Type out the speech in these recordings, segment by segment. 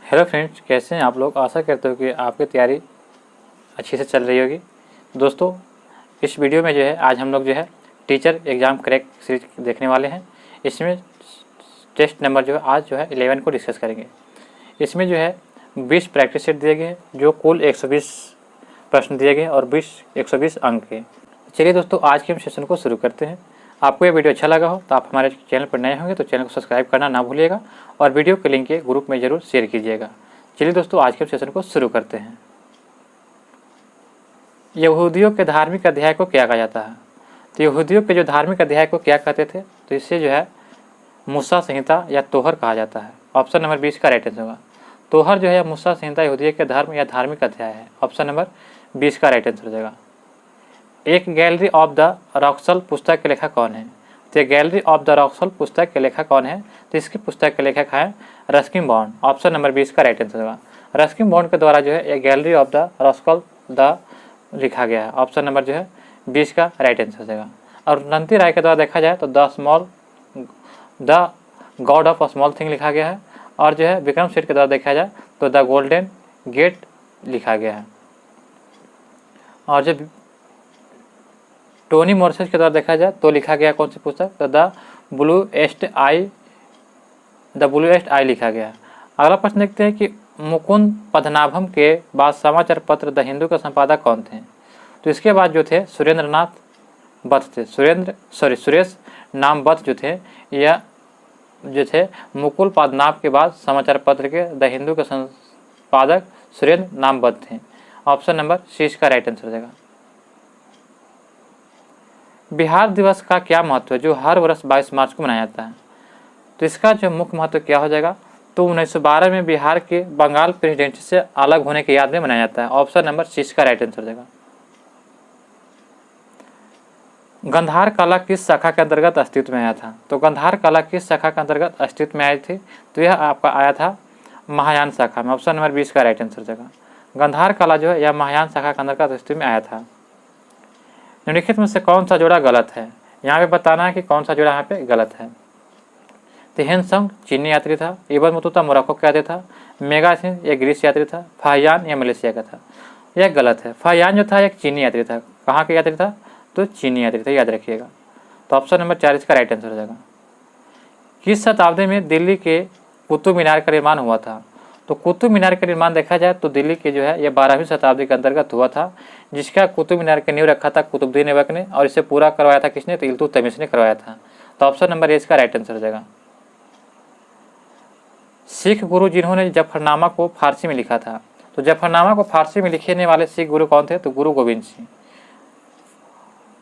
Hello friends, कैसे हैं आप लोग। आशा करते हो कि आपकी तैयारी अच्छी से चल रही होगी। दोस्तों, इस वीडियो में जो है आज हम लोग जो है टीचर एग्ज़ाम क्रैक सीरीज देखने वाले हैं। इसमें टेस्ट नंबर जो है आज जो है 11 को डिस्कस करेंगे। इसमें जो है 20 प्रैक्टिस सेट दिए गए हैं, जो कुल 120 प्रश्न दिए गए और 120 अंक के। चलिए दोस्तों, आज के हम सेशन को शुरू करते हैं। आपको ये वीडियो अच्छा लगा हो तो आप हमारे चैनल पर नए होंगे तो चैनल को सब्सक्राइब करना ना भूलिएगा और वीडियो के लिंक के ग्रुप में ज़रूर शेयर कीजिएगा। चलिए दोस्तों, आज के सेशन को शुरू करते हैं। यहूदियों के धार्मिक अध्याय को क्या कहा जाता है? तो यहूदियों के जो धार्मिक अध्याय को क्या कहते थे, तो इससे जो है मूसा संहिता या तोहर कहा जाता है। ऑप्शन नंबर 20 का राइट आंसर होगा। तोहर जो है मूसा संहिता यहूदियों के धर्म या धार्मिक अध्याय है। ऑप्शन नंबर 20 का राइट आंसर हो जाएगा। एक गैलरी ऑफ द रॉक्सल पुस्तक के लेखक कौन है? तो गैलरी ऑफ द रॉक्सल पुस्तक के लेखक कौन है? तो इसकी पुस्तक के लेखक हैं रस्किन बॉन्ड। ऑप्शन नंबर 20 का राइट आंसर होगा। रस्किन बॉन्ड के द्वारा जो है ये गैलरी ऑफ द रॉक्सल द लिखा गया है। ऑप्शन नंबर जो है 20 का राइट आंसर हो जाएगा। और नंती राय के द्वारा देखा जाए तो the God of small thing लिखा गया है। और जो है विक्रम सेठ के द्वारा देखा जाए तो द गोल्डन गेट लिखा गया है। और जो टोनी मॉरिसन के द्वारा देखा जाए तो लिखा गया कौन सी पुस्तक? तो द ब्लूएस्ट आई लिखा गया है। अगला प्रश्न देखते हैं कि मुकुंद पद्मनाभम के बाद समाचार पत्र द हिंदू के संपादक कौन थे? तो इसके बाद जो थे सुरेंद्रनाथ बत्त थे। सुरेश नाम बत्त जो थे यह जो थे मुकुल पद्मनाभ के बाद समाचार पत्र के द हिंदू के संपादक सुरेंद्र नाम बत्त थे। ऑप्शन नंबर 6 का राइट आंसर हो जाएगा। बिहार दिवस का क्या महत्व है जो हर वर्ष 22 मार्च को मनाया जाता है? तो इसका जो मुख्य महत्व क्या हो जाएगा? तो 1912 में बिहार के बंगाल प्रेसिडेंसी से अलग होने की याद में मनाया जाता है। ऑप्शन नंबर 6 का राइट आंसर हो जाएगा। गंधार कला किस शाखा के अंतर्गत अस्तित्व में आया था? तो गंधार कला किस शाखा के अंतर्गत अस्तित्व में आई थी? तो यह आपका आया था महायान शाखा में। ऑप्शन नंबर 20 का राइट आंसर हो जाएगा। गंधार कला जो है यह महायान शाखा के अंतर्गत अस्तित्व में आया था। निम्नलिखित में से कौन सा जोड़ा गलत है? यहाँ पे बताना है कि कौन सा जोड़ा यहाँ पे गलत है। तो हेनसंग चीनी यात्री था। इब्न बतूता मोरक्को का यात्री था। मेगासिन यह ग्रीस यात्री था। फाहियान यह मलेशिया का था। यह गलत है। फाहियान जो था एक चीनी यात्री था। कहाँ का यात्री था? तो चीनी यात्री था, याद रखिएगा। तो ऑप्शन नंबर 4 इसका राइट आंसर हो जाएगा। किस शताब्दी में दिल्ली के कुतुब मीनार का निर्माण हुआ था? तो कुतुब मीनार का निर्माण देखा जाए तो दिल्ली के जो है यह 12वीं शताब्दी के अंतर्गत हुआ था, जिसका कुतुब मीनार के नींव रखा था कुतुबुद्दीन ऐबक ने और इसे पूरा करवाया था किसने? तो इल्तुतमिश ने करवाया था। तो ऑप्शन नंबर 1 का राइट आंसर हो जाएगा। सिख गुरु जिन्होंने जफरनामा को फारसी में लिखा था, तो जफरनामा को फारसी में लिखने वाले सिख गुरु कौन थे? तो गुरु गोविंद सिंह।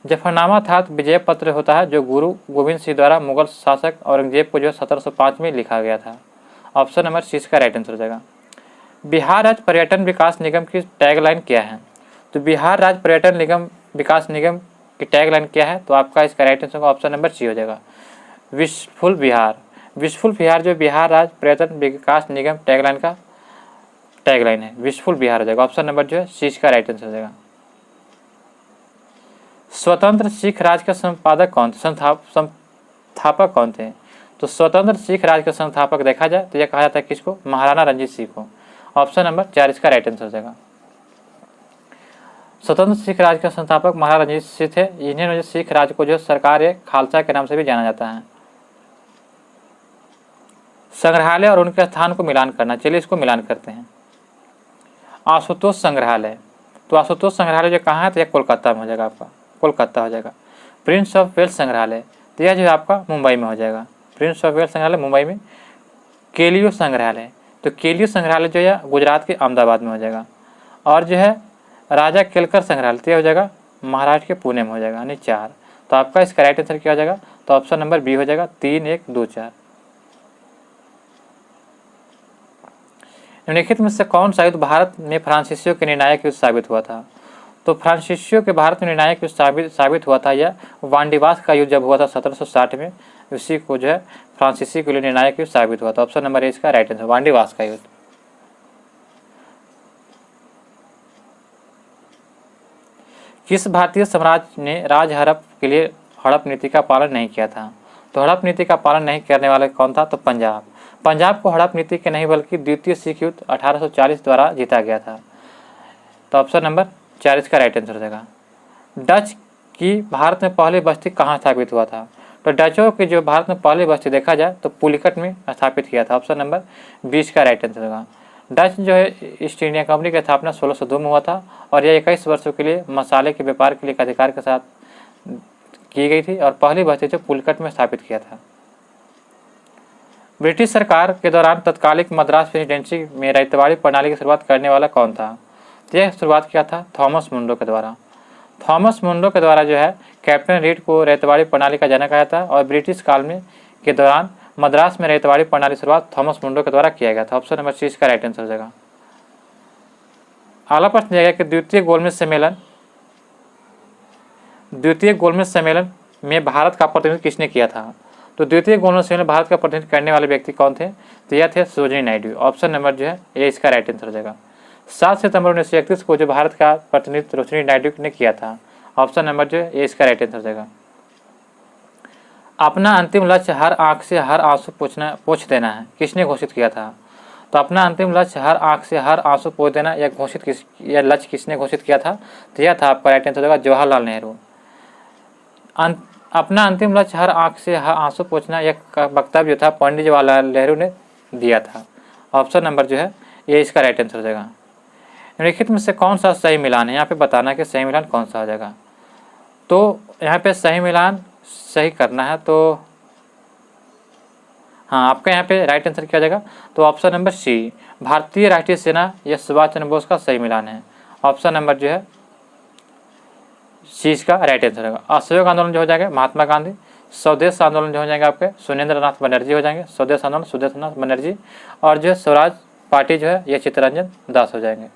जफरनामा था विजय पत्र होता है जो गुरु गोविंद सिंह द्वारा मुगल शासक औरंगजेब को जो 1705 में लिखा गया था। ऑप्शन नंबर 6 का राइट आंसर हो जाएगा। बिहार राज्य पर्यटन विकास निगम की टैगलाइन क्या है? तो बिहार राज्य पर्यटन निगम विकास निगम की टैगलाइन क्या है? तो आपका इसका राइट आंसर होगा ऑप्शन नंबर 6 हो जाएगा, विशफुल बिहार। विशफुल बिहार जो बिहार राज्य पर्यटन विकास निगम टैगलाइन का टैगलाइन है, विशफुल बिहार हो जाएगा। ऑप्शन नंबर जो है 6 का राइट आंसर हो जाएगा। स्वतंत्र सिख राज के संपादक कौन थे? संस्थापक कौन थे? तो स्वतंत्र सिख राज के संस्थापक देखा जाए तो यह कहा जाता है किसको? महाराणा रंजीत सिंह को। ऑप्शन नंबर 4 इसका राइट आंसर हो जाएगा। स्वतंत्र सिख राज के संस्थापक महाराणा रंजीत सिंह थे। इन्हें सिख राज को जो सरकार ए खालसा के नाम से भी जाना जाता है। संग्रहालय और उनके स्थान को मिलान करना, चलिए इसको मिलान करते हैं। आशुतोष संग्रहालय, तो आशुतोष संग्रहालय जो कहाँ है? तो यह कोलकाता में हो जाएगा, आपका कोलकाता हो जाएगा। प्रिंस ऑफ वेल्स संग्रहालय, तो यह जो है आपका मुंबई में हो जाएगा। प्रिंस ऑफ वेल्स संग्रहालय मुंबई में। केलियो संग्रहालय, तो केलियो संग्रहालय जो है गुजरात के अहमदाबाद में हो जाएगा। और जो है राजा केलकर संग्रहालय तो यह हो जाएगा महाराष्ट्र के पुणे में हो जाएगा, यानी 4। तो आपका इसका राइट आंसर क्या हो जाएगा? तो ऑप्शन नंबर बी हो जाएगा, 3, 1, 2, 4। निम्नलिखित में से कौन सा युद्ध भारत में फ्रांसीसियों के निर्णायक युद्ध साबित हुआ था? तो फ्रांसीसियों के भारत में निर्णायक युद्ध साबित हुआ था यह वांडीवास का युद्ध जब हुआ था 1760 में, उसी को जो है फ्रांसीसी के लिए निर्णायक युद्ध साबित हुआ था। ऑप्शन नंबर 1 का राइट आंसर, वांडीवास का युद्ध। किस भारतीय साम्राज्य ने राज हड़प के लिए हड़प नीति का पालन नहीं किया था? तो हड़प नीति का पालन नहीं करने वाला कौन था? तो पंजाब। पंजाब को हड़प नीति के नहीं बल्कि द्वितीय सिख युद्ध 1840 द्वारा जीता गया था। तो ऑप्शन नंबर 4 इसका राइट आंसर हो जाएगा। डच की भारत में पहली बस्ती कहाँ स्थापित हुआ था? तो डचों की जो भारत में पहली बस्ती देखा जाए तो पुलिकट में स्थापित किया था। ऑप्शन नंबर 20 का राइट आंसर होगा। डच जो है ईस्ट इंडिया कंपनी की स्थापना 1602 में हुआ था और यह 21 वर्षों के लिए मसाले के व्यापार के लिए एक अधिकार के साथ की गई थी और पहली बस्ती जो पुलिकट में स्थापित किया था। ब्रिटिश सरकार के दौरान तत्कालिक मद्रास प्रेसिडेंसी में रैयतवाड़ी प्रणाली की शुरुआत करने वाला कौन था? तो यह शुरुआत किया था थॉमस मुंडो के द्वारा। थॉमस मुंडो के द्वारा जो है कैप्टन रीड को रैयतवाड़ी प्रणाली का जनक आया था और ब्रिटिश काल में के दौरान मद्रास में रैयतवाड़ी प्रणाली की शुरुआत थॉमस मुंडो के द्वारा किया गया था। ऑप्शन नंबर 30 का राइट आंसर हो जाएगा। अगला प्रश्न दिया गया कि द्वितीय गोलमेज सम्मेलन में भारत का प्रतिनिधित्व किसने किया था? तो द्वितीय गोलमेज सम्मेलन भारत का प्रतिनिधित्व करने वाले व्यक्ति कौन थे? तो यह थे सरोजिनी नायडू। ऑप्शन नंबर जो है ये इसका राइट आंसर हो जाएगा। 7 सितंबर 1931 को जो भारत का प्रतिनिधित्व सरोजिनी नायडू ने किया था। ऑप्शन नंबर जो है ये इसका राइट आंसर हो जाएगा। अपना अंतिम लक्ष्य हर आंख से हर आंसू पोंछ देना है किसने घोषित किया था? तो अपना अंतिम लक्ष्य हर आंख से हर आंसू पोंछ देना यह लक्ष्य किसने घोषित किया था? तो यह था आपका राइट आंसर होगा जवाहरलाल नेहरू। अपना अंतिम लक्ष्य हर आंख से हर आंसू पोंछना यह वक्तव्य जो था पंडित जवाहरलाल नेहरू ने दिया था। ऑप्शन नंबर जो है ये इसका राइट आंसर हो जाएगा। निम्नलिखित में से कौन सा सही मिलान है? यहाँ पे बताना कि सही मिलान कौन सा हो जाएगा। तो यहाँ पे सही मिलान सही करना है तो हाँ आपका यहाँ पे राइट आंसर क्या हो जाएगा? तो ऑप्शन नंबर सी भारतीय राष्ट्रीय सेना यह सुभाष चंद्र बोस का सही मिलान है। ऑप्शन नंबर जो है सी इसका राइट आंसर होगा। असहयोग आंदोलन जो हो जाएगा महात्मा गांधी। स्वदेश आंदोलन जो हो जाएंगे आपके सुरेंद्र नाथ बनर्जी हो जाएंगे। स्वदेश आंदोलन सुरेंद्र नाथ बनर्जी। और जो है स्वराज पार्टी जो है ये चित्तरंजन दास हो जाएंगे।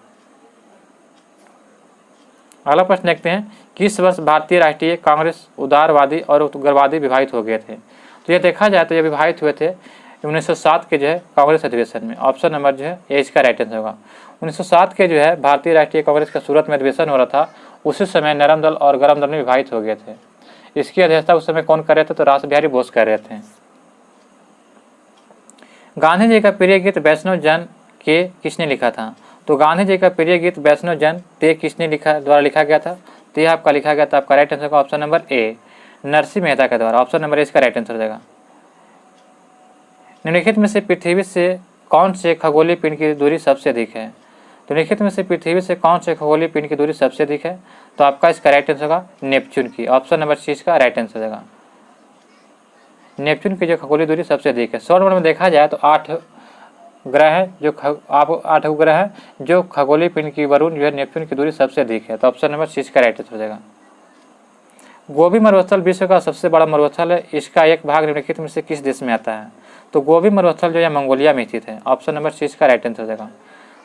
अगला प्रश्न देखते हैं किस वर्ष भारतीय राष्ट्रीय कांग्रेस उदारवादी और उग्रवादी विभाजित हो गए थे? तो ये देखा जाए तो ये विभाजित हुए थे 1907 के जो है कांग्रेस अधिवेशन में। ऑप्शन नंबर जो है ये इसका राइट आंसर होगा। 1907 के जो है भारतीय राष्ट्रीय कांग्रेस का सूरत में अधिवेशन हो रहा था उसी समय नरम दल और गरम दल में विभाजित हो गए थे। इसकी अध्यक्षता उस समय कौन कर रहे थे? तो रास बिहारी बोस कर रहे थे। गांधी जी का प्रिय गीत वैष्णव जन के किसने लिखा था? तो गांधी जी का प्रिय गीत वैष्णव जन ते किसने द्वारा लिखा गया था? तो यह आपका लिखा गया था आपका राइट आंसर का option number A Narsinh Mehta के द्वारा। ऑप्शन नंबर ए इसका राइट आंसर हो जाएगा। निम्नलिखित में से पृथ्वी से कौन से खगोलीय पिंड की दूरी सबसे अधिक है? तो निम्नलिखित में से पृथ्वी से कौन से खगोलीय पिंड की दूरी सबसे अधिक है? तो आपका इसका राइट आंसर होगा नेपच्यून की। ऑप्शन नंबर सी इसका राइट आंसर हो जाएगा। नेपच्यून की जो खगोलीय दूरी सबसे अधिक है। सौर मंडल में देखा जाए तो 8 ग्रह है जो 8 उपग्रह है जो खगोलीय पिंड की वरुण जो है नेपच्यून की दूरी सबसे अधिक है। तो ऑप्शन नंबर सी का राइट आंसर हो जाएगा। गोबी मरुस्थल विश्व का सबसे बड़ा मरुस्थल है। इसका एक भाग निम्नलिखित में से किस देश में आता है? तो गोबी मरुस्थल जो है मंगोलिया में स्थित है। ऑप्शन नंबर सी का राइट आंसर हो जाएगा।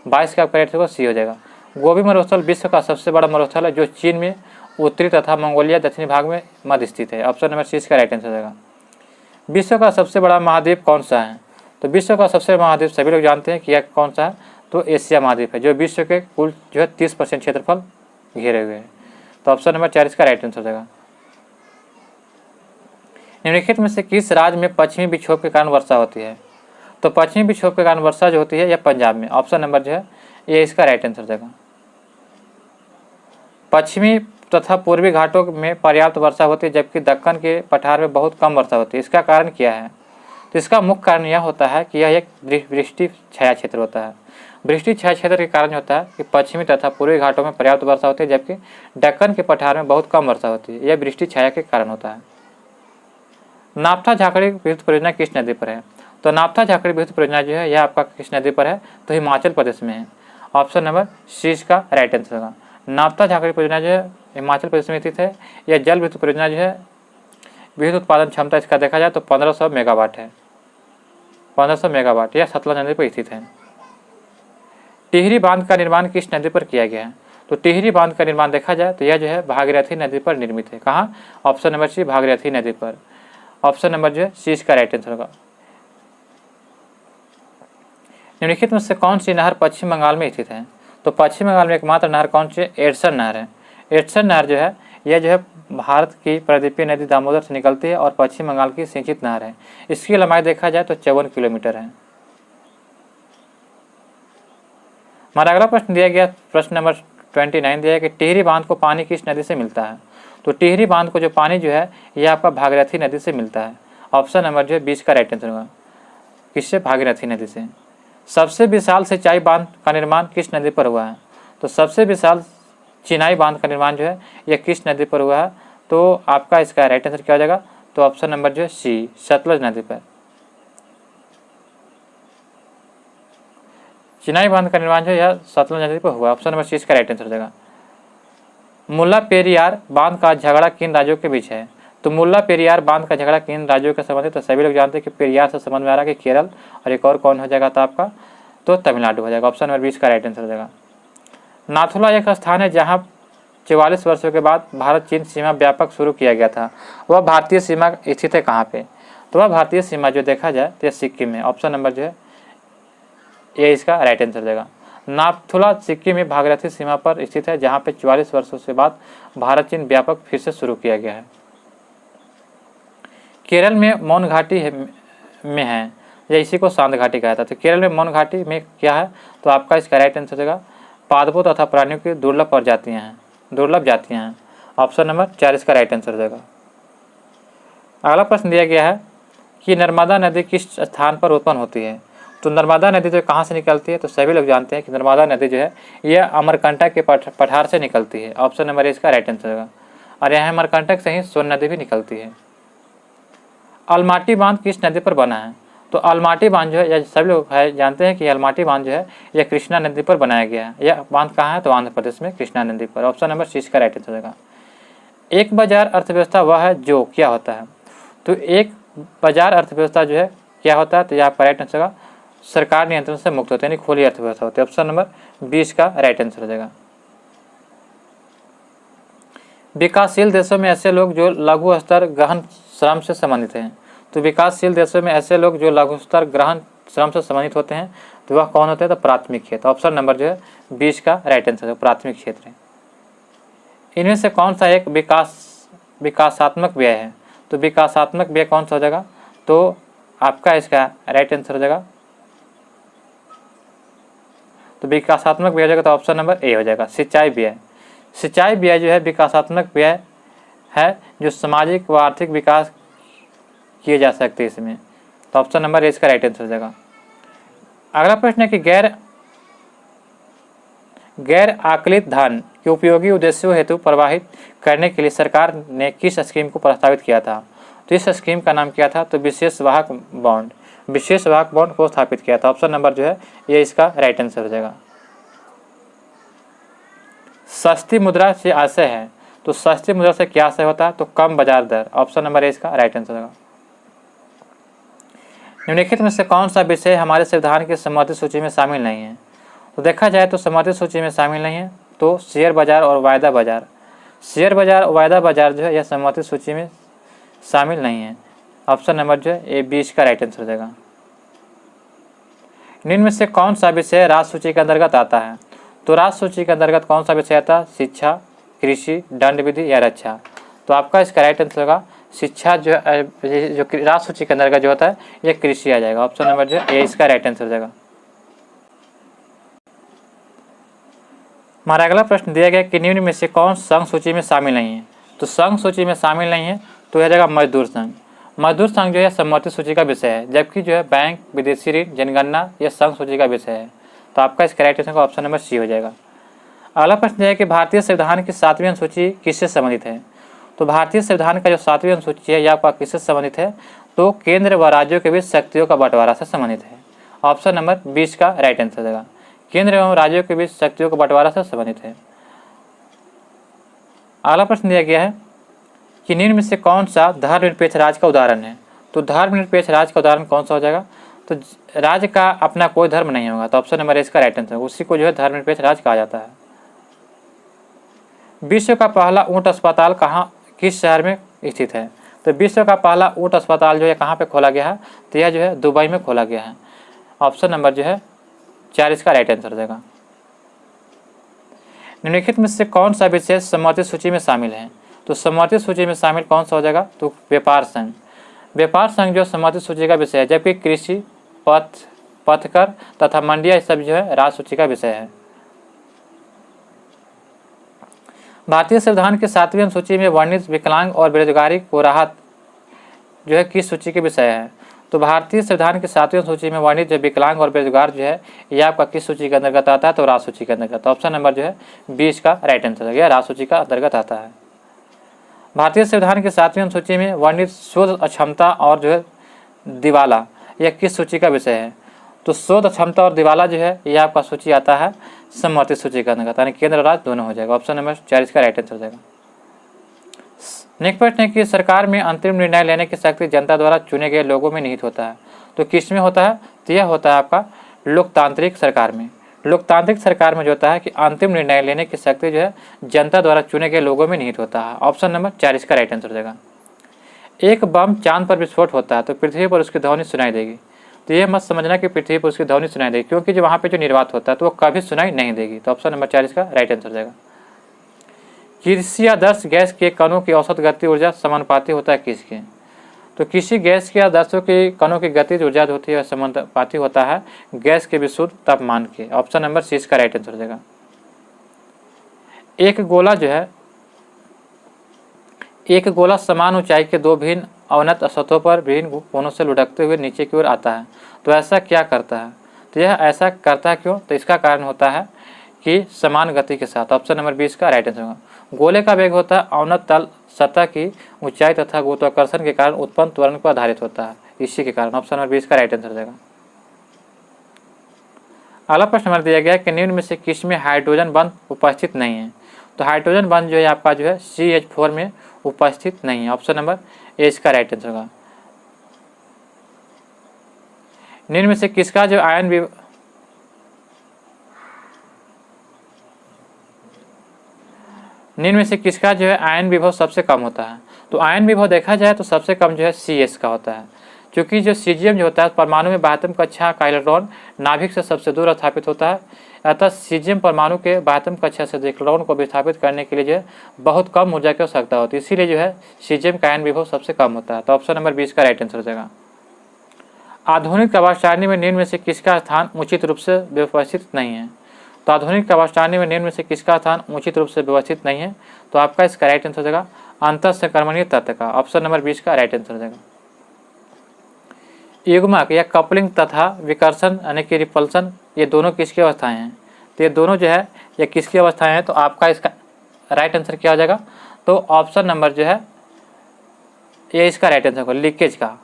22 का आपका राइट आंसर सी हो जाएगा। गोबी मरुस्थल विश्व का सबसे बड़ा मरुस्थल है जो चीन में उत्तरी तथा मंगोलिया दक्षिणी भाग में मध्य स्थित है। ऑप्शन नंबर सी का राइट आंसर हो जाएगा। विश्व का सबसे बड़ा महाद्वीप कौन सा है? तो विश्व का सबसे बड़ा महाद्वीप सभी लोग जानते हैं कि यह कौन सा है? तो एशिया महाद्वीप है जो विश्व के कुल जो है 30% क्षेत्रफल घेरे हुए है। तो ऑप्शन नंबर 4 इसका राइट आंसर हो जाएगा। निम्नलिखित में से किस राज्य में पश्चिमी विक्षोभ के कारण वर्षा होती है? तो पश्चिमी विक्षोभ के कारण वर्षा जो होती है यह पंजाब में। ऑप्शन नंबर जो है ये इसका राइट आंसर हो जाएगा। पश्चिमी तथा पूर्वी घाटों में पर्याप्त वर्षा होती है जबकि दक्कन के पठार में बहुत कम वर्षा होती है। इसका कारण क्या है? तो इसका मुख्य कारण यह होता है कि यह एक वृष्टि छाया क्षेत्र होता है। वृष्टि छाया क्षेत्र के कारण होता है कि पश्चिमी तथा पूर्वी घाटों में पर्याप्त वर्षा होती है जबकि दक्कन के पठार में बहुत कम वर्षा होती है। यह वृष्टि छाया के कारण होता है। नाफ्था झाकड़ी विद्युत परियोजना किस नदी पर है? तो नाफ्था झाकड़ी विद्युत परियोजना जो है यह आपका किस नदी पर है? तो हिमाचल प्रदेश में है। ऑप्शन नंबर सी इसका राइट आंसर होगा। नाफ्था झाकड़ी परियोजना जो है हिमाचल प्रदेश में स्थित है। यह जल विद्युत परियोजना जो है विद्युत उत्पादन क्षमता इसका देखा जाए तो 1500 मेगावाट है। 1500 मेगावाट। यह सतलज नदी पर स्थित है। टिहरी बांध का निर्माण किस नदी पर किया गया है? तो टिहरी बांध का निर्माण देखा जाए तो यह जो है भागीरथी नदी पर निर्मित है। कहाँ? ऑप्शन नंबर सी भागीरथी नदी पर। ऑप्शन नंबर जो है सी इसका राइट आंसर होगा। निम्नलिखित में से कौन सी नहर पश्चिम बंगाल में स्थित है? तो पश्चिम बंगाल में एकमात्र नहर कौन सी? एडसन नहर है। एडसन नहर जो है यह जो है भारत की प्रायद्वीपीय नदी दामोदर से निकलती है और पश्चिम बंगाल की सिंचित नहर है। इसकी लंबाई देखा जाए तो 54 किलोमीटर है। हमारा अगला प्रश्न दिया गया, प्रश्न नंबर 29 दिया है कि टिहरी बांध को पानी किस नदी से मिलता है। तो टिहरी बांध को जो पानी जो है यह आपका भागीरथी नदी से मिलता है। ऑप्शन नंबर जो है 20 का राइट आंसर होगा। किससे? भागीरथी नदी से। सबसे विशाल सिंचाई बांध का निर्माण किस नदी पर हुआ है। तो सबसे विशाल चिनाई बांध का निर्माण जो है यह किस नदी पर हुआ है। तो आपका इसका राइट आंसर क्या हो जाएगा। तो ऑप्शन नंबर जो है सी, सतलज नदी पर। चिनाई बांध का निर्माण जो है यह सतलज नदी पर हुआ। ऑप्शन नंबर सी इसका राइट आंसर हो जाएगा। मुल्ला पेरियार बांध का झगड़ा किन राज्यों के बीच है। तो मुल्ला पेरियार बांध का झगड़ा किन राज्यों के संबंध है। तो सभी लोग जानते हैं कि पेरियार से समझ में आ रहा है कि केरल, और एक और कौन हो जाएगा तो आपका तो तमिलनाडु हो जाएगा। ऑप्शन नंबर 20 का राइट आंसर हो जाएगा। नाथुला एक स्थान है जहाँ 44 वर्षों के बाद भारत चीन सीमा व्यापक शुरू किया गया था। वह भारतीय सीमा स्थित है कहाँ पे। तो वह भारतीय सीमा जो देखा जाए तो सिक्किम में। ऑप्शन नंबर जो है ये इसका राइट आंसर हो जाएगा। नाथुला सिक्किम में भागीरथी सीमा पर स्थित है जहाँ पे 44 वर्षों से बाद भारत चीन व्यापक फिर से शुरू किया गया है। केरल में मौन घाटी में है या इसी को शांत घाटी कहा जाता है। तो केरल में मौन घाटी में क्या है। तो आपका इसका राइट आंसर हो जाएगा पादपों तथा प्राणियों की दुर्लभ प्रजातियाँ हैं, दुर्लभ जातियाँ हैं। ऑप्शन नंबर 4 इसका राइट आंसर हो जाएगा। अगला प्रश्न दिया गया है कि नर्मदा नदी किस स्थान पर उत्पन्न होती है। तो नर्मदा नदी जो कहाँ से निकलती है। तो सभी लोग जानते हैं कि नर्मदा नदी जो है यह अमरकंटक के पठार से निकलती है। ऑप्शन नंबर इसका राइट आंसर होगा। और यहाँ अमरकंटक से ही सोन नदी भी निकलती है। अलमाटी बांध किस नदी पर बना है। तो अलमाटी बांध जो है सभी लोग जानते हैं कि अलमाटी बांध जो है यह कृष्णा नदी पर बनाया गया है। यह बांध कहाँ है। तो आंध्र प्रदेश में कृष्णा नदी पर। ऑप्शन नंबर सी का राइट आंसर होगा। एक बाजार अर्थव्यवस्था वह है जो क्या होता है। तो एक बाजार अर्थव्यवस्था जो है क्या होता है। तो यह राइट आंसर होगा सरकार नियंत्रण से मुक्त होती है, यानी खुली अर्थव्यवस्था होती है। ऑप्शन नंबर 20 का राइट आंसर हो जाएगा। विकासशील देशों में ऐसे लोग जो लघु स्तर गहन श्रम से संबंधित हैं। तो विकासशील देशों में ऐसे लोग जो लघु स्तर गहन श्रम से संबंधित होते हैं तो वह कौन होते हैं। तो प्राथमिक क्षेत्र। ऑप्शन नंबर जो है 20 का राइट आंसर है, प्राथमिक क्षेत्र। इनमें से कौन सा एक विकासात्मक व्यय है। तो विकासात्मक व्यय कौन सा हो जाएगा। तो आपका इसका राइट आंसर हो जाएगा। तो विकासात्मक व्यय हो जाएगा। तो ऑप्शन नंबर ए हो जाएगा, सिंचाई व्यय। सिंचाई व्यय जो है विकासात्मक व्यय है जो सामाजिक व आर्थिक विकास किए जा सकते हैं इसमें। तो ऑप्शन नंबर ए इसका राइट आंसर हो जाएगा। अगला प्रश्न है कि गैर आकलित धन के उपयोगी उद्देश्यों हेतु प्रवाहित करने के लिए सरकार ने किस स्कीम को प्रस्तावित किया था। तो इस स्कीम का नाम क्या था। तो विशेष वाहक बॉन्ड, विशेष वाहक बॉन्ड को स्थापित किया था। ऑप्शन नंबर जो है ये इसका राइट आंसर हो जाएगा। सस्ती मुद्रा से आशय है। तो सस्ती मुद्रा से क्या आशय होता है। तो कम बाजार दर। ऑप्शन नंबर ए इसका राइट आंसर होगा। निम्नलिखित में से कौन सा विषय हमारे संविधान की समर्थित सूची में शामिल नहीं है। तो देखा जाए तो समर्थित सूची में शामिल नहीं है। तो शेयर बाजार और वायदा बाजार, शेयर बाजार और वायदा बाजार जो है यह समर्थित सूची में शामिल नहीं है। ऑप्शन नंबर जो है ए 20 का राइट आंसर हो जाएगा। निम्न में से कौन सा विषय राज्य सूची के अंतर्गत आता है। तो राज्य सूची के अंतर्गत कौन सा विषय आता है। शिक्षा, कृषि, दंड विधि या रक्षा। तो आपका इसका राइट आंसर होगा शिक्षा जो राज्य सूची के अंतर्गत जो होता है यह कृषि आ जाएगा। ऑप्शन नंबर जो है ए इसका राइट आंसर हो जाएगा। हमारा अगला प्रश्न दिया गया कि निम्न में से कौन संघ सूची में शामिल नहीं है। तो संघ सूची में शामिल नहीं है तो यह जाएगा मजदूर संघ। मजदूर संघ जो है समर्थित सूची का विषय है, जबकि जो है बैंक, विदेशी ऋण, जनगणना यह संघ सूची का विषय है। तो आपका इसका right answer option number C हो जाएगा। अगला प्रश्न है कि भारतीय संविधान की 7वीं अनुसूची किससे संबंधित है। तो भारतीय संविधान का जो 7वीं अनुसूची है यह आपका किससे संबंधित है। तो केंद्र व राज्यों के बीच शक्तियों का बंटवारा से संबंधित है। ऑप्शन नंबर 20 का राइट आंसर हो जाएगा। केंद्र एवं राज्यों के बीच शक्तियों का बंटवारा से संबंधित है। अगला प्रश्न दिया गया है कि निम्न में से कौन सा धर्मनिरपेक्ष राज्य का उदाहरण है। तो धर्मनिरपेक्ष राज्य का उदाहरण कौन सा हो जाएगा। तो राज्य का अपना कोई धर्म नहीं होगा। तो ऑप्शन नंबर इसका राइट आंसर, उसी को जो है धर्मनिरपेक्ष राज्य कहा जाता है। विश्व का पहला ऊंट अस्पताल कहाँ, किस शहर में स्थित है। तो विश्व का पहला ऊंट अस्पताल जो है कहाँ पे खोला गया है। तो यह जो है दुबई में खोला गया है। ऑप्शन नंबर जो है 4 इसका राइट आंसर हो जाएगा। निम्नलिखित में से कौन सा विषय समर्थित सूची में शामिल है। तो समर्थित सूची में शामिल कौन सा हो जाएगा। तो व्यापार संघ। व्यापार संघ जो समर्थित सूची का विषय है, जबकि कृषि, पथकर तथा मंडिया सब जो है राज्य सूची का विषय है। भारतीय संविधान की 7वीं अनुसूची में वर्णित विकलांग और बेरोजगारी को राहत जो है किस सूची के विषय है? तो भारतीय संविधान की 7वीं अनुसूची में वर्णित जो विकलांग और बेरोजगार जो है ये आपका किस सूची के अंतर्गत आता है? तो राज सूची के अंतर्गत। ऑप्शन नंबर जो है 20 का राइट आंसर है, राज सूची का अंतर्गत आता है। भारतीय संविधान की 7वीं अनुसूची में वर्णित शोध अक्षमता और जो है दिवाला यह किस सूची का विषय है? तो शोध अक्षमता और दिवाला जो है यह आपका सूची आता है समवर्ती सूची का अंतर्गत, यानी केंद्र और राज्य दोनों हो जाएगा। ऑप्शन नंबर 40 का राइट आंसर हो जाएगा। नेक्स्ट प्रश्न है कि सरकार में अंतिम निर्णय लेने की शक्ति जनता द्वारा चुने गए लोगों में निहित होता है। तो किस में होता है? तो यह होता है आपका लोकतांत्रिक सरकार में। लोकतांत्रिक सरकार में जो होता है कि अंतिम निर्णय लेने की शक्ति जो है जनता द्वारा चुने गए लोगों में निहित होता है। ऑप्शन नंबर 40 का राइट आंसर हो जाएगा। एक बम चांद पर विस्फोट होता है तो पृथ्वी पर उसकी ध्वनि सुनाई देगी। तो ये मत समझना कि पृथ्वी पर उसकी ध्वनि सुनाई देगी, क्योंकि जो वहाँ पे जो निर्वात होता है तो वो कभी सुनाई नहीं देगी। तो ऑप्शन नंबर 40 का राइट आंसर हो जाएगा। किसी आदर्श गैस के कणों की औसत गति ऊर्जा समानुपाती होता है किसके? तो किसी गैस के आदर्शों के कणों की गतिज ऊर्जा होती है समानुपाती होता है गैस के विशुद्ध तापमान के। ऑप्शन नंबर 30 का राइट आंसर हो जाएगा। एक गोला समान ऊंचाई के दो भिन्न अवनत सतहों पर विभिन्न कोणों से लुढ़कते हुए नीचे की ओर आता है, तो ऐसा क्या करता है? तो यह ऐसा करता है क्यों? तो इसका कारण होता है कि समान गति के साथ। ऑप्शन नंबर 20 का राइट आंसर होगा। गोले का वेग होता है अवनत तल सतह की ऊंचाई तथा गुरुत्वाकर्षण के कारण उत्पन्न त्वरण पर आधारित होता है, इसी के कारण। ऑप्शन नंबर 20 का राइट आंसर हो जाएगा। अगला प्रश्न हमारा दिया गया कि निम्न में से किस में हाइड्रोजन बंध उपस्थित नहीं है? तो हाइड्रोजन बंध जो है आपका जो है CH4 में उपस्थित नहीं है। ऑप्शन नंबर ए इसका राइट आंसर होगा। निम्न में से किसका जो आयन विभव सबसे कम होता है? तो आयन विभव देखा जाए तो सबसे कम जो है CS का होता है, क्योंकि जो सीजियम जो होता है परमाणु में 72 कक्षा का इलेक्ट्रॉन नाभिक से सबसे दूर स्थापित होता है, अतः सीजियम परमाणु के 72 कक्षा से इलेक्ट्रॉन को विस्थापित करने के लिए जो है बहुत कम ऊर्जा की आवश्यकता होती है, इसीलिए जो है सीजियम का आयन विभव सबसे कम होता है। तो ऑप्शन नंबर 20 का राइट आंसर हो जाएगा। आधुनिक आवास सारणी में निम्न में से किसका स्थान उचित रूप से व्यवस्थित नहीं है? तो आधुनिक आवास सारणी में निम्न में से किसका स्थान उचित रूप से व्यवस्थित नहीं है? तो आपका इसका राइट आंसर हो जाएगा अंतःसंक्रमणीय तत्व का। ऑप्शन नंबर 20 का राइट आंसर हो जाएगा। युग्मक या कपलिंग तथा विकर्षण यानी कि रिपल्सन ये दोनों किसकी अवस्थाएं हैं? तो ये दोनों जो है ये किसकी अवस्थाएं हैं? तो आपका इसका राइट आंसर क्या हो जाएगा? तो ऑप्शन नंबर जो है ये इसका राइट आंसर होगा लीकेज का।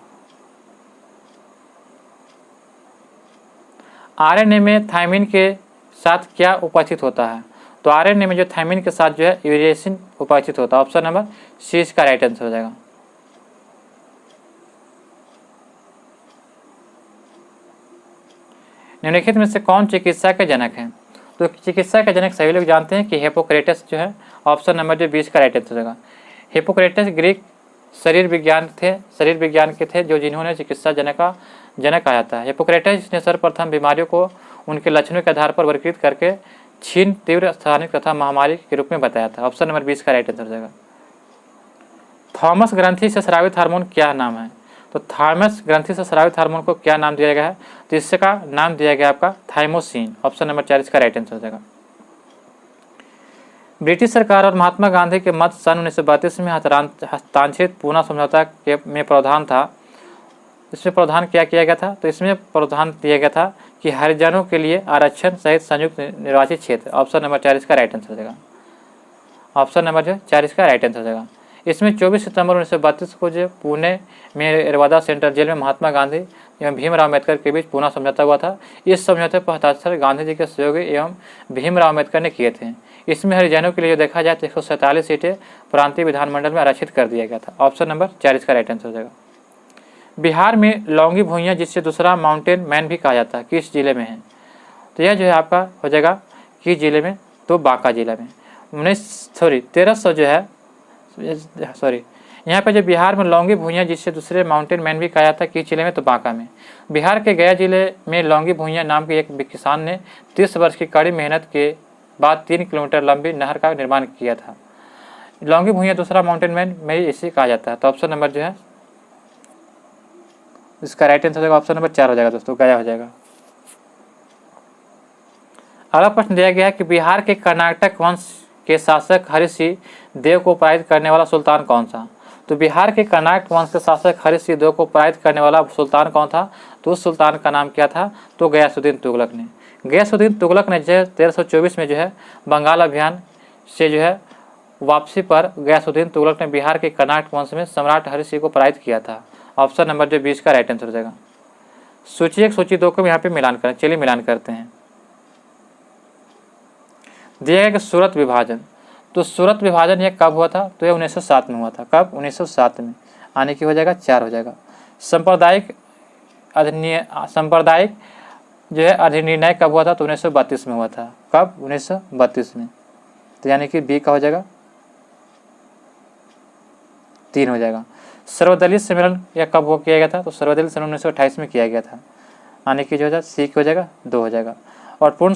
आरएनए में थायमिन के साथ क्या उपस्थित होता है? तो आरएनए में जो थायमिन के साथ जो है यूरेसिन उपस्थित होता है। ऑप्शन नंबर सी इसका राइट आंसर हो जाएगा। निम्नलिखित में से कौन चिकित्सा के जनक हैं? तो चिकित्सा के जनक सभी लोग जानते हैं कि हिप्पोक्रेटस जो है। ऑप्शन नंबर जो 20 का राइट आंसर होगा। हिप्पोक्रेटस ग्रीक शरीर विज्ञान के थे जो जिन्होंने चिकित्सा जनक आया था। हिप्पोक्रेटस ने सर्वप्रथम बीमारियों को उनके लक्षणों के आधार पर वर्गीकृत करके क्षीण, तीव्र, स्थानिक तथा महामारी के रूप में बताया था। ऑप्शन नंबर 20 का राइट आंसर हो जाएगा। थॉमस ग्रंथि से स्रावित हार्मोन क्या नाम है? तो थॉमस ग्रंथि से स्रावित हार्मोन को क्या नाम दिया गया है? तो इसका नाम दिया गया आपका थाइमोसिन। ऑप्शन नंबर 40 का राइट आंसर हो जाएगा। ब्रिटिश सरकार और महात्मा गांधी के मत सन 1932 में हस्ताक्षरित पूना समझौता में प्रावधान था। इसमें प्रावधान क्या किया गया था? तो इसमें प्रावधान दिया गया था कि हरिजनों के लिए आरक्षण सहित संयुक्त निर्वाचित क्षेत्र। ऑप्शन नंबर 40 का राइट आंसर हो जाएगा। ऑप्शन नंबर जो 40 का राइट आंसर हो जाएगा। इसमें 24 सितंबर 1932 को जो पुणे में इरवादा सेंट्रल जेल में महात्मा गांधी एवं भीमराव अम्बेडकर के बीच पूना समझौता हुआ था। इस समझौते पर हस्ताक्षर गांधी जी के सहयोगी एवं भीमराव अम्बेडकर ने किए थे। इसमें हरिजनों के लिए देखा जाए तो 147 सीटें प्रांतीय विधानमंडल में आरक्षित कर दिया गया था। ऑप्शन नंबर 40 का राइट आंसर हो जाएगा। बिहार में लौंगी भुइयां जिससे दूसरा माउंटेन मैन भी कहा जाता है किस जिले में है? तो यह जो है आपका हो जाएगा किस जिले में? तो बांका जिले में। 1300 जो है यहाँ पे जो बिहार में लौंगी भुइयां जिससे दूसरे माउंटेन मैन भी कहा जाता है किस जिले में? तो बांका में। बिहार के गया जिले में लौंगी भुइयां नाम के एक किसान ने 30 वर्ष की कड़ी मेहनत के बाद 3 किलोमीटर लंबी नहर का निर्माण किया था। लौंगी भुइयां दूसरा माउंटेन मैन में इसे कहा जाता है। तो ऑप्शन नंबर जो है इसका राइट आंसर हो जाएगा। ऑप्शन नंबर 4 हो जाएगा दोस्तों, गया हो जाएगा। अगला प्रश्न दिया गया है कि बिहार के कर्नाटक वंश के शासक हरीश सिंह देव को पराजित करने वाला सुल्तान कौन था? तो बिहार के कर्नाटक वंश के शासक हरीश सिंह देव को पराजित करने वाला सुल्तान कौन था? तो उस सुल्तान का नाम क्या था? तो गयासुद्दीन तुगलक ने। गयासुद्दीन तुगलक ने जो है 1324 में जो है बंगाल अभियान से जो है वापसी पर गयासुद्दीन तुगलक ने बिहार के कर्नाटक वंश में सम्राट हरीश सिंह को पराजित किया था। ऑप्शन नंबर जो 20 का राइट आंसर हो जाएगा। सूची 1 सूची 2 को यहाँ पे मिलान करें। चलिए मिलान करते हैं। दिया गया कि सूरत विभाजन, तो सूरत विभाजन ये कब हुआ था? तो ये 1907 में हुआ था। कब? 1907 में। आने की हो जाएगा 4 हो जाएगा। सांप्रदायिक जो है अधिनिर्णय कब हुआ था? तो 1932 में हुआ था। कब? 1932 में। तो यानी कि बी का हो जाएगा 3 हो जाएगा। सर्वदलीय सम्मेलन यह कब हो किया गया था? तो सर्वदलीय सम्मेलन 1928 में किया गया था। आने की जो है सी हो जाएगा 2 हो जाएगा। और पूर्ण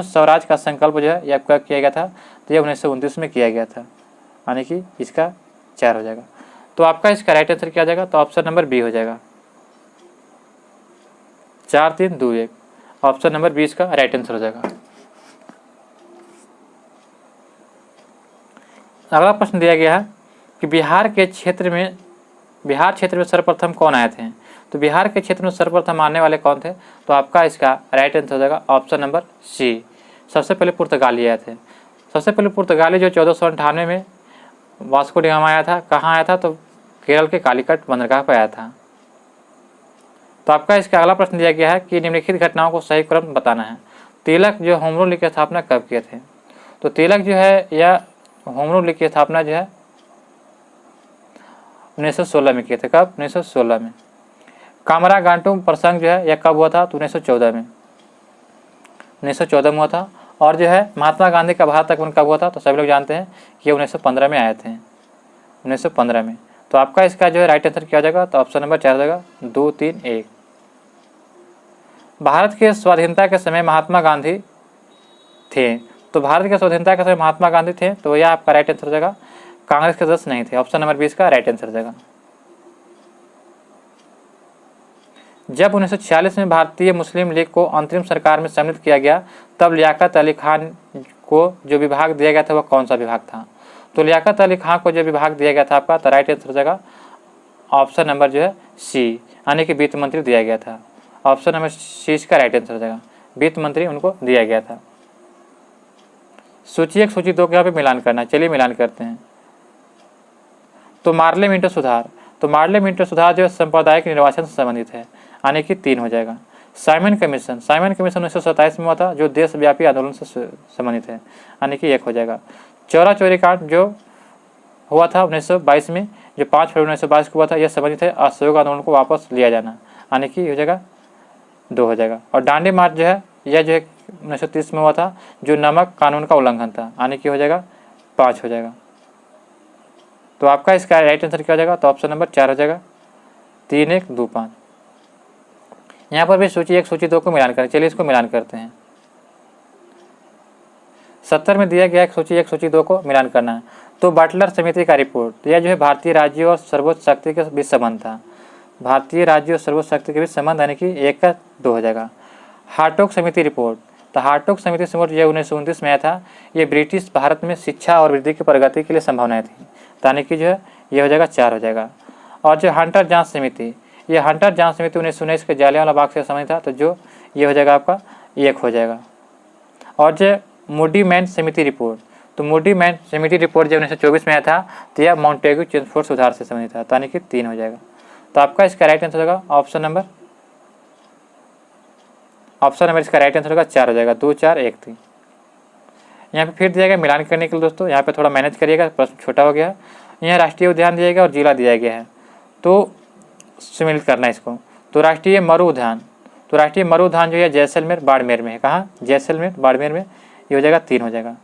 स्वराज का संकल्प जो है यह कब किया गया था? तो यह 1929 में किया गया था। यानी कि इसका 4 हो जाएगा। तो आपका इसका राइट आंसर क्या हो जाएगा? तो ऑप्शन नंबर बी हो जाएगा। 4 3 2 1 ऑप्शन नंबर 20 का राइट आंसर हो जाएगा। अगला प्रश्न दिया गया है कि बिहार क्षेत्र में सर्वप्रथम कौन आए थे? तो बिहार के क्षेत्र में सर्वप्रथम आने वाले कौन थे? तो आपका इसका राइट आंसर हो जाएगा ऑप्शन नंबर सी। सबसे पहले पुर्तगाली आए थे। सबसे पहले पुर्तगाली जो 1498 में वास्को डी गामा आया था। कहाँ आया था? तो केरल के कालीकट बंदरगाह पर आया था। तो आपका इसका अगला प्रश्न दिया गया है कि निम्नलिखित घटनाओं को सही क्रम बताना है। तिलक जो होम रूल लीग की स्थापना कब किए थे? तो तिलक जो है यह होम रूल लीग की स्थापना जो है 1916 में किए थे। कब? 1916 में। कामरा गांटू प्रसंग जो है यह कब हुआ था? तो 1914 में। 1914 में हुआ था। और जो है महात्मा गांधी का भारत आगमन कब हुआ था? तो सभी लोग जानते हैं कि 1915 में आए थे। 1915 में। तो आपका इसका जो है राइट आंसर क्या हो जाएगा? तो ऑप्शन नंबर 4 हो जाएगा 2 3 1। भारत के स्वाधीनता के समय महात्मा गांधी थे। तो भारत के स्वाधीनता के समय महात्मा गांधी थे। तो यह आपका राइट आंसर हो जाएगा। कांग्रेस के सदस्य नहीं थे। ऑप्शन नंबर 20 का राइट आंसर हो जाएगा। जब 1946 में भारतीय मुस्लिम लीग को अंतरिम सरकार में सम्मिलित किया गया तब लियाकत अली खान को जो विभाग दिया गया था वह कौन सा विभाग था? तो लियाकत अली खान को जो विभाग दिया गया था आपका, तो राइट आंसर हो जाएगा ऑप्शन नंबर जो है सी, यानी कि वित्त मंत्री दिया गया था। ऑप्शन नंबर सी इसका राइट आंसर हो जाएगा। वित्त मंत्री उनको दिया गया था। सूची 1 सूची 2 के यहाँ पे मिलान करना है। चलिए मिलान करते हैं। तो मार्लेमेंटो सुधार, तो मार्लेमेंटो सुधार जो सांप्रदायिक निर्वाचन से संबंधित है, यानी कि 3 हो जाएगा। साइमन कमीशन 1927 में हुआ था, जो देशव्यापी आंदोलन से संबंधित है, यानी कि 1 हो जाएगा। चौरा चोरी कांड जो हुआ था 1922 में, जो 5 फरवरी 1922 को हुआ था, यह संबंधित है असहयोग आंदोलन को वापस लिया जाना, यानी कि हो जाएगा 2 हो जाएगा। और डांडी मार्च जो है यह जो है 1930 में हुआ था, जो नमक कानून का उल्लंघन था, यानी कि हो जाएगा 5 हो जाएगा। तो आपका इसका राइट आंसर क्या हो जाएगा? तो ऑप्शन नंबर 4 हो जाएगा। 3 1 2 5। यहाँ पर भी सूची 1 सूची 2 को मिलान करें। चलिए इसको मिलान करते हैं। 70 में दिया गया सूची 1 सूची 2 को मिलान करना है। तो बटलर समिति का रिपोर्ट, यह जो है भारतीय राज्यों और सर्वोच्च शक्ति के बीच संबंध था। भारतीय राज्यों और सर्वोच्च शक्ति के बीच संबंध, यानी कि 1 का 2 हो जाएगा। हार्टोग समिति रिपोर्ट, तो हार्टोग समिति रिपोर्ट यह 1929 में आया था। ये ब्रिटिश भारत में शिक्षा और वृद्धि की प्रगति के लिए संभावनाएं थी, यानी कि जो है ये हो जाएगा 4 हो जाएगा। और जो हंटर जांच समिति, ये हंटर जांच समिति 1919 के जालियांवाला बाग से संबंधित था, तो जो ये हो जाएगा आपका 1 हो जाएगा। और जो मूडी मैन समिति रिपोर्ट, तो मूडी मैन समिति रिपोर्ट जो 1924 में आया था, तो यह मॉन्टेग्यू चेम्सफोर्ड सुधार से संबंधित था, यानी कि 3 हो जाएगा। तो आपका इसका राइट आंसर होगा ऑप्शन नंबर इसका राइट आंसर होगा 4 हो जाएगा। 2 4 1 3। यहाँ पे फिर दिया गया मिलान करने के लिए दोस्तों, यहाँ पे थोड़ा मैनेज करिएगा, प्रश्न छोटा हो गया। यहाँ राष्ट्रीय उद्यान दिया गया और जिला दिया गया है, तो सम्मिलित करना है इसको। तो राष्ट्रीय मरु उद्यान, तो राष्ट्रीय मरु उद्यान जो है जैसलमेर बाड़मेर में है। कहाँ? जैसलमेर बाड़मेर में। ये हो जाएगा 3 हो जाएगा।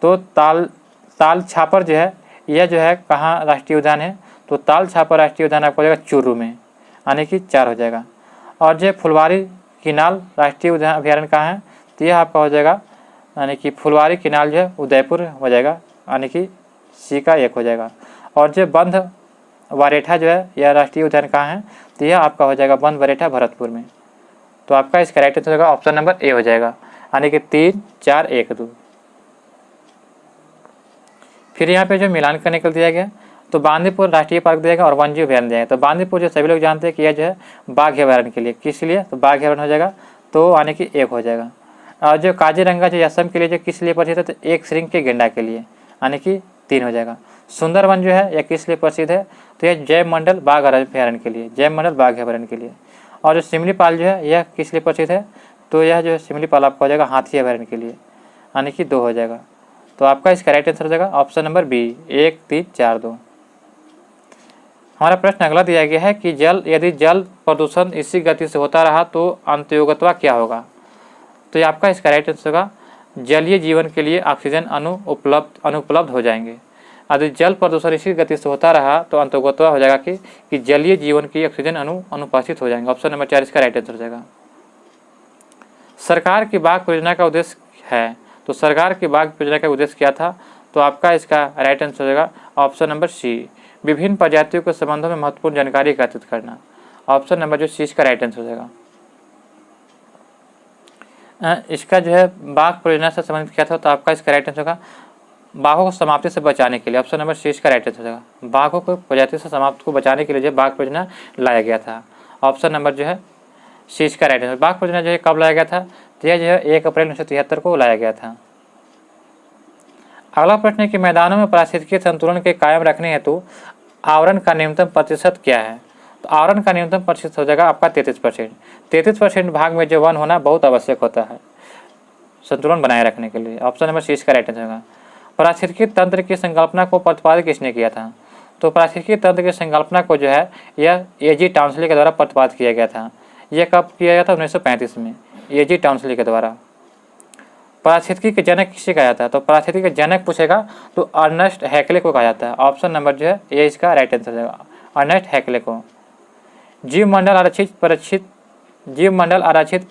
तो ताल छापर जो है यह जो है कहाँ राष्ट्रीय उद्यान है? तो ताल छापर राष्ट्रीय उद्यान आपको हो जाएगा चूरू में, यानी कि 4 हो जाएगा। और जो फुलवारी किनाल राष्ट्रीय उद्यान अभ्यारण्य कहाँ है? तो यह आपका हो जाएगा, यानी कि फुलवारी किनाल जो है उदयपुर हो जाएगा, यानी कि सी का 1 हो जाएगा। और जो बंध वारेठा जो है यह राष्ट्रीय उद्यान कहाँ है? तो यह आपका हो जाएगा बंध वारेठा भरतपुर में। तो आपका इसका राइट आंसर होगा ऑप्शन नंबर ए हो जाएगा, यानी कि 3 4 1 2। फिर यहाँ पे जो मिलान करने के लिए दिया गया तो बांदीपुर राष्ट्रीय पार्क दिया गया और वन्यजीव अभयारण्य दिया गया। तो बांदीपुर जो सभी लोग जानते हैं कि यह जो है बाघ अभयारण्य के लिए, किस लिए, तो बाघ अभयारण्य हो जाएगा, तो आने की 1 हो जाएगा। और जो काजीरंगा जो असम के लिए जो किस लिए प्रसिद्ध है, तो एक श्रृंग के गेंडा के लिए, आने की 3 हो जाएगा। सुंदरवन जो है यह किस लिए प्रसिद्ध है, तो यह जैव मंडल बाघ अभयारण्य के लिए, जैव मंडल बाघ अभयारण्य के लिए। और जो सिमलीपाल जो है यह किस लिए प्रसिद्ध है, तो यह जो सिमलीपाल आपका हो जाएगा हाथी अभयारण्य के लिए, यानी कि 2 हो जाएगा। तो आपका इसका राइट आंसर हो जाएगा ऑप्शन नंबर बी 1, 3, 4, 2। हमारा प्रश्न अगला दिया गया है कि यदि जल प्रदूषण इसी गति से होता रहा तो अंतयोगत्वा क्या होगा। तो ये आपका इसका राइट आंसर होगा जलीय जीवन के लिए ऑक्सीजन अनुपलब्ध हो जाएंगे। यदि जल प्रदूषण इसी गति से होता रहा तो अंतयोगत्वा हो जाएगा कि जलीय जीवन की ऑक्सीजन अनुपस्थित हो जाएंगे। ऑप्शन नंबर 4 इसका राइट आंसर हो जाएगा। सरकार की बाघ परियोजना का उद्देश्य है, तो सरकार की बाघ परियोजना का उद्देश्य क्या था, तो आपका इसका राइट आंसर हो जाएगा ऑप्शन नंबर सी विभिन्न प्रजातियों के संबंधों में महत्वपूर्ण जानकारी एकत्रित करना। ऑप्शन नंबर जो सी इसका राइट आंसर हो जाएगा। इसका जो है बाघ परियोजना से संबंधित क्या था, तो आपका इसका राइट आंसर होगा बाघों को समाप्ति से बचाने के लिए। ऑप्शन नंबर सी इसका राइट आंसर हो जाएगा। बाघों को प्रजाति से समाप्त को बचाने के लिए जो बाघ परियोजना लाया गया था। ऑप्शन नंबर जो है सी इसका राइट आंसर। बाघ परियोजना जो है कब लाया गया था, तो यह जो है 1 अप्रैल 1973 को लाया गया था। अगला प्रश्न है कि मैदानों में पारिस्थितिकी संतुलन के कायम रखने हेतु आवरण का न्यूनतम प्रतिशत क्या है। तो आवरण का न्यूनतम प्रतिशत हो जाएगा आपका 33%। 33% भाग में जो वन होना बहुत आवश्यक होता है संतुलन बनाए रखने के लिए। ऑप्शन नंबर सी इसका राइट आंसर होगा। पारिस्थितिकी तंत्र की संकल्पना को प्रतिपादित किसने किया था, तो पारिस्थितिकी तंत्र की संकल्पना को जो है यह ए.जी. टाउंसले के द्वारा प्रतिपादित किया गया था। यह कब किया गया था, 1935 में, ए.जी. टाउंसले के द्वारा। पारिस्थितिकी के जनक किसे कहा जाता है, तो पारिस्थितिकी के जनक पूछेगा तो अर्नेस्ट हैकेले को कहा जाता है। ऑप्शन नंबर जो है ये इसका राइट आंसर होगा, अर्नेस्ट हैकेले को। जीवमंडल आरक्षित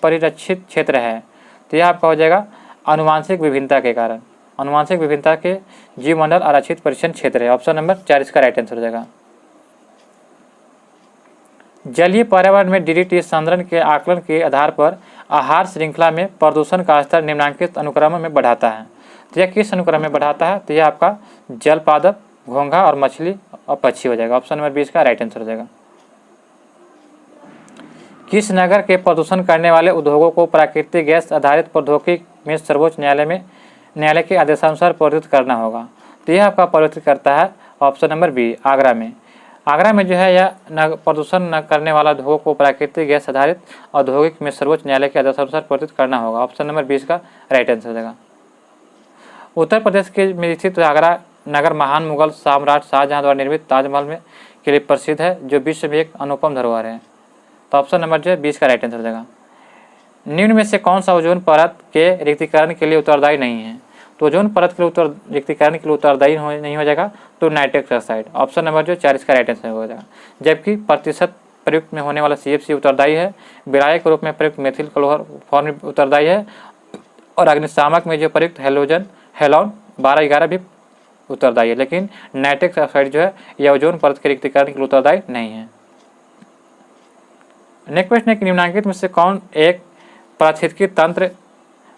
परिरक्षित क्षेत्र है, तो यह आपका हो जाएगा आनुवांशिक विभिन्नता के कारण, आनुवांशिक विभिन्नता के जीवमंडल आरक्षित परिरक्षण क्षेत्र है। ऑप्शन नंबर 4 इसका राइट आंसर हो जाएगा। जलीय पर्यावरण में डीडीटी सांद्रण के आकलन के आधार पर आहार श्रृंखला में प्रदूषण का स्तर निम्नलिखित अनुक्रम में बढ़ाता है। तो यह किस अनुक्रम में बढ़ाता है, तो यह आपका जल पादप, घोंघा और मछली और पक्षी हो जाएगा। ऑप्शन नंबर 20 का राइट आंसर हो जाएगा। किस नगर के प्रदूषण करने वाले उद्योगों को प्राकृतिक गैस आधारित प्रौद्योगिकी में सर्वोच्च न्यायालय के आदेशानुसार परिवर्तित करना होगा, तो यह आपका परिवर्तित करता है ऑप्शन नंबर बी आगरा में। आगरा में जो है यह प्रदूषण न करने वाला उद्योगों को प्राकृतिक गैस आधारित औद्योगिक में सर्वोच्च न्यायालय के आदेशानुसार परिवर्तित करना होगा। ऑप्शन नंबर 20 का राइट आंसर हो जाएगा। उत्तर प्रदेश के में स्थित आगरा नगर महान मुगल सम्राट शाहजहां द्वारा निर्मित ताजमहल में के लिए प्रसिद्ध है, जो विश्व में एक अनुपम धरोहर है। तो ऑप्शन नंबर जो है 20 का राइट आंसर हो जाएगा। निम्न में से कौन सा ओजोन परत के रिक्तीकरण के लिए उत्तरदायी नहीं है, तो ओजोन परत के लिए रिक्तीकरण के लिए उत्तरदायी नहीं हो जाएगा तो नाइट्रस ऑक्साइड। ऑप्शन नंबर जो 4 इसका राइट आंसर हो जाएगा। जबकि प्रतिशत प्रयुक्त में होने वाला CFC उत्तरदायी है, विलायक के रूप में प्रयुक्त मेथिल क्लोरोफॉर्म उत्तरदायी है, और अग्निशामक में जो प्रयुक्त हेलोन 12-11 भी उत्तरदायी है, लेकिन नाइट्रस ऑक्साइड जो है यह ओजोन परत के रिक्तीकरण के लिए उत्तरदायी नहीं है। नेक्स्ट प्रश्न है कि निम्नलिखित में से कौन एक पारिस्थितिकी तंत्र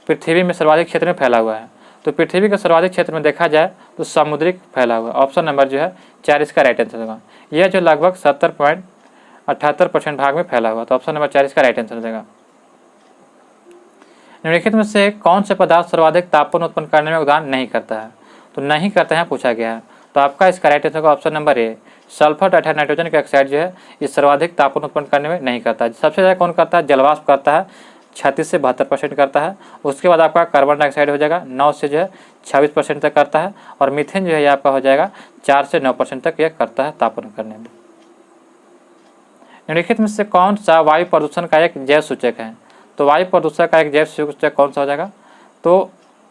पृथ्वी में सर्वाधिक क्षेत्र में फैला हुआ है, तो पृथ्वी के सर्वाधिक क्षेत्र में देखा जाए तो समुद्रिक फैला हुआ। ऑप्शन नंबर जो है 4 इसका राइट आंसर होगा। यह जो लगभग 70.78% भाग में फैला हुआ, तो ऑप्शन नंबर 4 इसका राइट आंसर हो जाएगा। निम्नलिखित में से कौन से पदार्थ सर्वाधिक तापमान उत्पन्न करने में योगदान नहीं करता है, तो नहीं करता है पूछा गया है, तो आपका इसका राइट आंसर होगा ऑप्शन नंबर ए सल्फर तथा नाइट्रोजन के ऑक्साइड जो है इस सर्वाधिक तापमान उत्पन्न करने में नहीं करता है। सबसे ज़्यादा कौन करता है, जलवाष्प करता है, 36 से 72% करता है। उसके बाद आपका कार्बन डाइऑक्साइड हो जाएगा 9 से जो है 26% तक करता है, और मीथेन जो है आपका हो जाएगा 4 से 9% तक यह करता है तापमान करने में। निम्नलिखित में से कौन सा वायु प्रदूषण का एक जैव सूचक है, तो वायु प्रदूषण का एक जैव सूचक कौन सा हो जाएगा, तो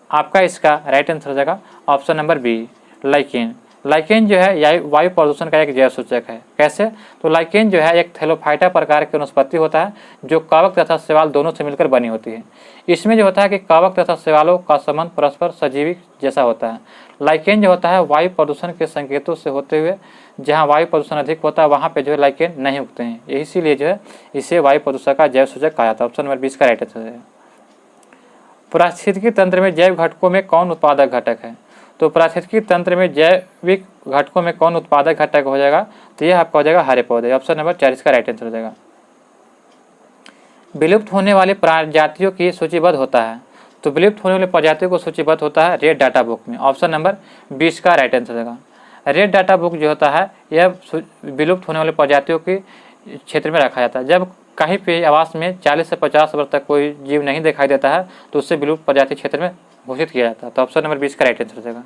आपका इसका राइट आंसर हो जाएगा option number B lichen. Lichen जो है वायु प्रदूषण का एक जैव सूचक है। कैसे, तो लाइकेन जो है एक थैलोफाइटा प्रकार की वनस्पति होता है जो कवक तथा शैवाल दोनों से मिलकर बनी होती है। इसमें जो होता है कि कवक तथा शैवालों का संबंध परस्पर सजीवी जैसा होता है। लाइकेन जो होता है वायु प्रदूषण के संकेतों से होते हुए जहाँ वायु प्रदूषण अधिक होता है वहाँ पे जो है लाइकेन नहीं उगते हैं, इसीलिए जो है इसे वायु प्रदूषण का जैव सूचक कहा जाता है। ऑप्शन नंबर 20 का राइट आंसर है। पारिस्थितिकी तंत्र में जैव घटकों में कौन उत्पादक घटक है, तो पारिस्थितिकी तंत्र में जैविक घटकों में कौन उत्पादक घटक हो जाएगा? तो यह आपका हो जाएगा हरे पौधे। ऑप्शन नंबर 4 इसका राइट आंसर हो जाएगा। विलुप्त होने वाले प्रजातियों की सूचीबद्ध होता है, तो विलुप्त होने वाले प्रजातियों को सूचीबद्ध होता है रेड डाटा बुक में। ऑप्शन नंबर 20 का राइट आंसर होगा। रेड डाटा बुक जो होता है यह विलुप्त होने वाले प्रजातियों के क्षेत्र में रखा जाता है। जब कहीं पे आवास में 40 से 50 वर्ष तक कोई जीव नहीं दिखाई देता है तो उससे विलुप्त प्रजाति क्षेत्र में घोषित किया जाता है। तो ऑप्शन नंबर 20 का राइट आंसर हो जाएगा।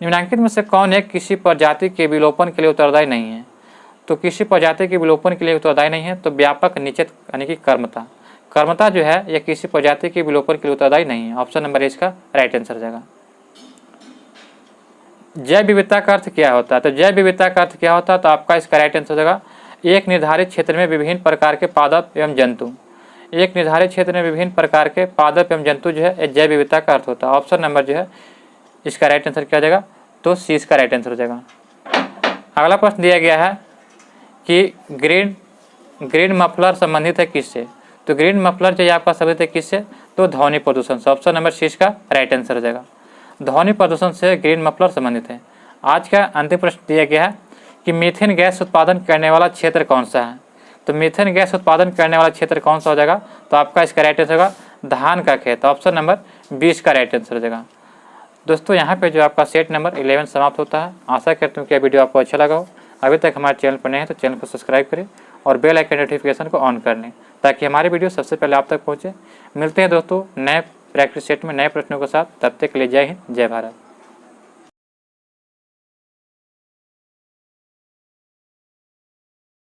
निम्नलिखित में से कौन एक किसी प्रजाति के विलोपन के लिए उत्तरदायी नहीं है? तो किसी प्रजाति के विलोपन के लिए उत्तरदायी नहीं है तो व्यापक निश्चित यानी कि कर्मता। कर्मता जो है यह किसी प्रजाति के विलोपन के लिए उत्तरदायी नहीं है। ऑप्शन नंबर इसका राइट आंसर हो जाएगा। जैव विविधता का अर्थ क्या होता है? तो जैव विविधता का अर्थ क्या होता है? तो आपका इसका राइट आंसर हो जाएगा एक निर्धारित क्षेत्र में विभिन्न प्रकार के पादप एवं जंतु। एक निर्धारित क्षेत्र में विभिन्न प्रकार के पादप एवं जंतु जो है जैव विविधता का अर्थ होता है। ऑप्शन नंबर जो है इसका राइट आंसर क्या हो जाएगा? तो सी इसका राइट आंसर हो जाएगा। अगला प्रश्न दिया गया है कि ग्रीन मफलर संबंधित है किससे? तो ग्रीन मफलर जो है आपका संबंधित है किससे? तो ध्वनि प्रदूषण से। ऑप्शन नंबर सी इसका राइट आंसर हो जाएगा। ध्वनि प्रदूषण से ग्रीन मफलर संबंधित है। आज का अंतिम प्रश्न दिया गया है कि मीथेन गैस उत्पादन करने वाला क्षेत्र कौन सा है? तो मीथेन गैस उत्पादन करने वाला क्षेत्र कौन सा हो जाएगा? तो आपका इसका राइट आंसर होगा धान का खेत। ऑप्शन नंबर 20 का राइट आंसर हो जाएगा। दोस्तों यहाँ पे जो आपका सेट नंबर 11 समाप्त होता है। आशा करता हूँ कि यह वीडियो आपको अच्छा लगा हो। अभी तक हमारे चैनल पर नए हैं तो चैनल को सब्सक्राइब करें और बेल आइकन नोटिफिकेशन को ऑन कर लें ताकि हमारे वीडियो सबसे पहले आप तक पहुँचे। मिलते हैं दोस्तों नए प्रैक्टिस सेट में नए प्रश्नों के साथ। तब तक के लिए जय हिंद, जय भारत।